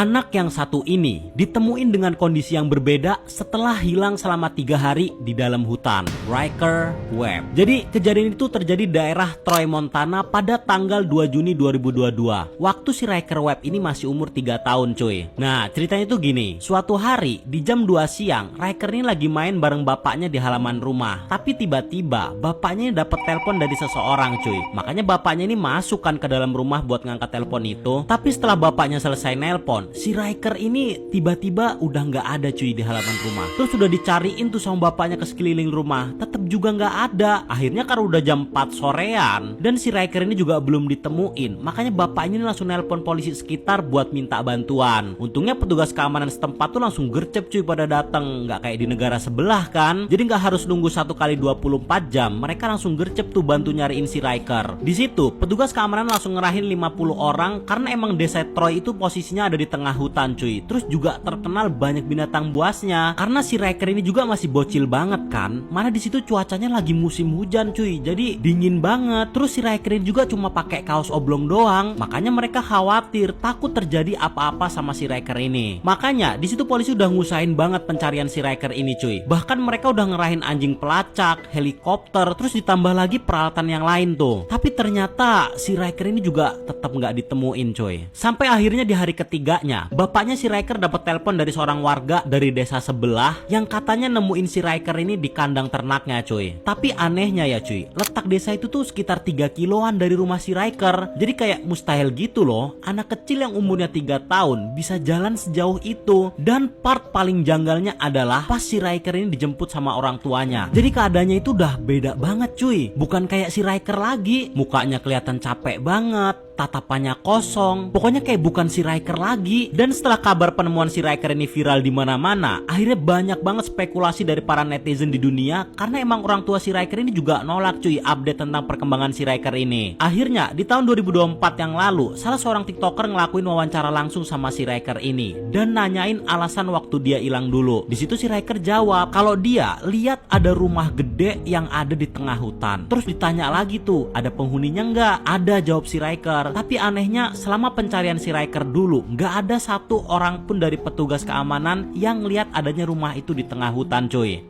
Anak yang satu ini ditemuin dengan kondisi yang berbeda setelah hilang selama 3 hari di dalam hutan. Riker Webb. Jadi kejadian itu terjadi di daerah Troy, Montana pada tanggal 2 Juni 2022. Waktu si Riker Webb ini masih umur 3 tahun cuy. Nah ceritanya itu gini. Suatu hari di jam 2 siang Riker ini lagi main bareng bapaknya di halaman rumah. Tapi tiba-tiba bapaknya ini dapat telepon dari seseorang cuy. Makanya bapaknya ini masukkan ke dalam rumah buat ngangkat telepon itu. Tapi setelah bapaknya selesai nelpon, si Riker ini tiba-tiba udah nggak ada cuy di halaman rumah. Terus udah dicariin tuh sama bapaknya ke sekeliling rumah, tetap juga nggak ada. Akhirnya karena udah jam 4 sorean dan si Riker ini juga belum ditemuin, makanya bapaknya ini langsung nelpon polisi sekitar buat minta bantuan. Untungnya petugas keamanan setempat tuh langsung gercep cuy pada datang, nggak kayak di negara sebelah kan. Jadi nggak harus nunggu 1 kali 24 jam, mereka langsung gercep tuh bantu nyariin si Riker. Di situ petugas keamanan langsung ngerahin 50 orang karena emang desa Troy itu posisinya ada di tengah hutan cuy. Terus juga terkenal banyak binatang buasnya. Karena si Riker ini juga masih bocil banget kan. Mana di situ cuacanya lagi musim hujan cuy. Jadi dingin banget. Terus si Riker ini juga cuma pakai kaos oblong doang. Makanya mereka khawatir takut terjadi apa-apa sama si Riker ini. Makanya di situ polisi udah ngusahain banget pencarian si Riker ini cuy. Bahkan mereka udah ngerahin anjing pelacak, helikopter, terus ditambah lagi peralatan yang lain tuh. Tapi ternyata si Riker ini juga tetap nggak ditemuin cuy. Sampai akhirnya di hari ketiganya, bapaknya si Riker dapat telepon dari seorang warga dari desa sebelah yang katanya nemuin si Riker ini di kandang ternaknya cuy. Tapi anehnya ya cuy, letak desa itu tuh sekitar 3 kiloan dari rumah si Riker. Jadi kayak mustahil gitu loh, anak kecil yang umurnya 3 tahun bisa jalan sejauh itu. Dan part paling janggalnya adalah pas si Riker ini dijemput sama orang tuanya. Jadi keadaannya itu udah beda banget cuy. Bukan kayak si Riker lagi, mukanya kelihatan capek banget, tatapannya kosong, pokoknya kayak bukan si Riker lagi. Dan setelah kabar penemuan si Riker ini viral di mana-mana, akhirnya banyak banget spekulasi dari para netizen di dunia karena emang orang tua si Riker ini juga nolak cuy update tentang perkembangan si Riker ini. Akhirnya di tahun 2024 yang lalu, salah seorang TikToker ngelakuin wawancara langsung sama si Riker ini dan nanyain alasan waktu dia hilang dulu. Di situ si Riker jawab kalau dia lihat ada rumah gede yang ada di tengah hutan. Terus ditanya lagi tuh, ada penghuninya nggak? Ada, jawab si Riker. Tapi anehnya selama pencarian si Riker dulu nggak ada satu orang pun dari petugas keamanan yang lihat adanya rumah itu di tengah hutan cuy.